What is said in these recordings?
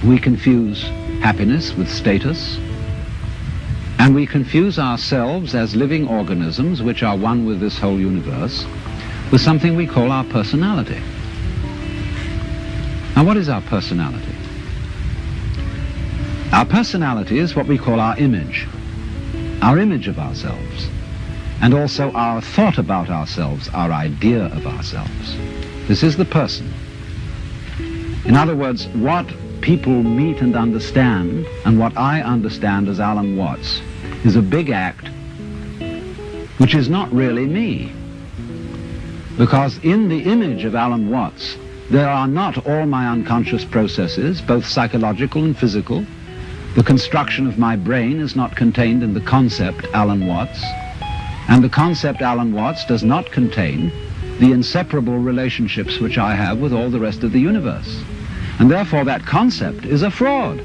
We confuse happiness with status, and we confuse ourselves as living organisms which are one with this whole universe with something we call our personality. Now, what is our personality? Our personality is what we call our image of ourselves, and also our thought about ourselves, our idea of ourselves. This is the person. In other words, what people meet and understand, and what I understand as Alan Watts, is a big act which is not really me. Because in the image of Alan Watts, there are not all my unconscious processes, both psychological and physical. The construction of my brain is not contained in the concept Alan Watts, and the concept Alan Watts does not contain the inseparable relationships which I have with all the rest of the universe. And therefore that concept is a fraud.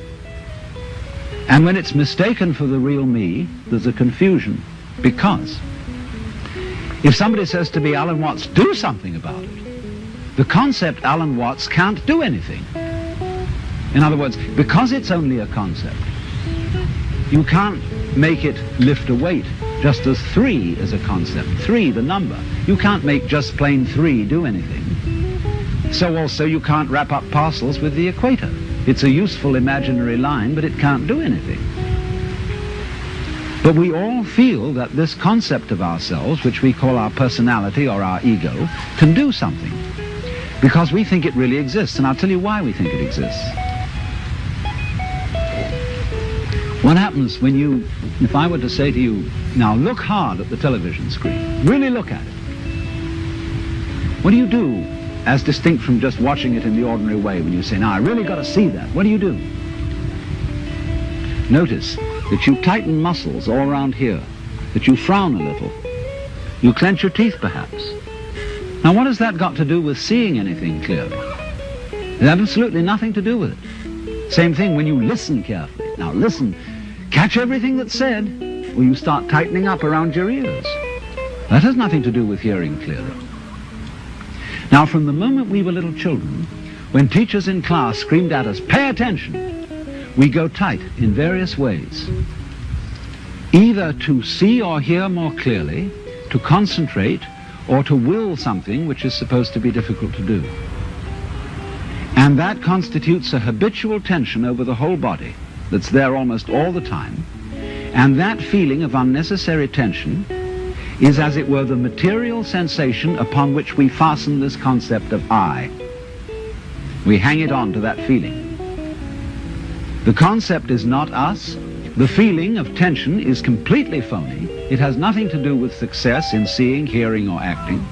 And when it's mistaken for the real me, there's a confusion. Because if somebody says to me, Alan Watts, do something about it, the concept Alan Watts can't do anything. In other words, because it's only a concept, you can't make it lift a weight, just as 3 is a concept, 3 the number. You can't make just plain 3 do anything. So also you can't wrap up parcels with the equator. It's a useful imaginary line, but it can't do anything. But we all feel that this concept of ourselves, which we call our personality or our ego, can do something, because we think it really exists. And I'll tell you why we think it exists. What happens when if I were to say to you, now look hard at the television screen, really look at it. What do you do as distinct from just watching it in the ordinary way when you say, now I really got to see that? What do you do? Notice that you tighten muscles all around here, that you frown a little, you clench your teeth perhaps. Now what has that got to do with seeing anything clearly? It has absolutely nothing to do with it. Same thing when you listen carefully. Now listen, catch everything that's said, or you start tightening up around your ears. That has nothing to do with hearing clearly. Now, from the moment we were little children, when teachers in class screamed at us, pay attention, we go tight in various ways. Either to see or hear more clearly, to concentrate, or to will something which is supposed to be difficult to do. And that constitutes a habitual tension over the whole body that's there almost all the time. And that feeling of unnecessary tension is, as it were, the material sensation upon which we fasten this concept of I. We hang it on to that feeling. The concept is not us. The feeling of tension is completely phony. It has nothing to do with success in seeing, hearing, or acting.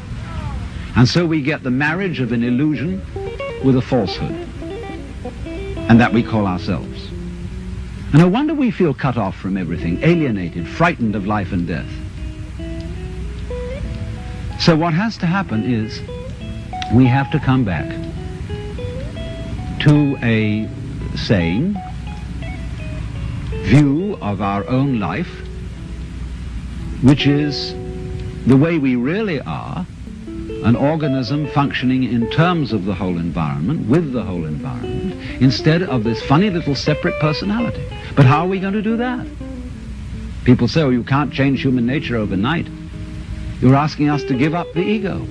And so we get the marriage of an illusion with a falsehood, and that we call ourselves. And no wonder we feel cut off from everything, alienated, frightened of life and death. So what has to happen is we have to come back to a sane view of our own life, which is the way we really are, an organism functioning in terms of the whole environment, with the whole environment, instead of this funny little separate personality. But how are we going to do that? People say, oh, you can't change human nature overnight. You're asking us to give up the ego.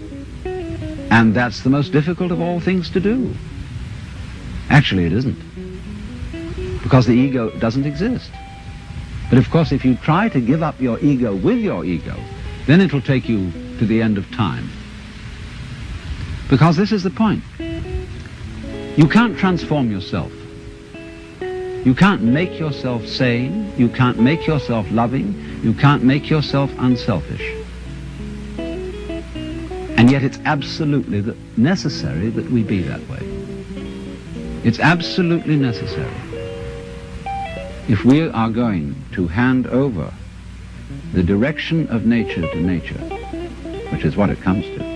And that's the most difficult of all things to do. Actually, it isn't. Because the ego doesn't exist. But of course, if you try to give up your ego with your ego, then it'll take you to the end of time. Because this is the point. You can't transform yourself. You can't make yourself sane. You can't make yourself loving. You can't make yourself unselfish. And yet it's absolutely necessary that we be that way. It's absolutely necessary. If we are going to hand over the direction of nature to nature, which is what it comes to,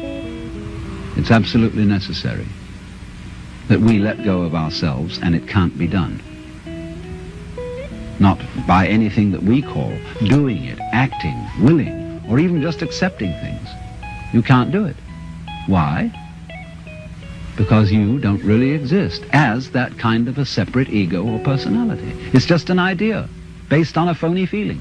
it's absolutely necessary that we let go of ourselves, and it can't be done. Not by anything that we call doing it, acting, willing, or even just accepting things. You can't do it. Why? because you don't really exist as that kind of a separate ego or personality. It's just an idea based on a phony feeling.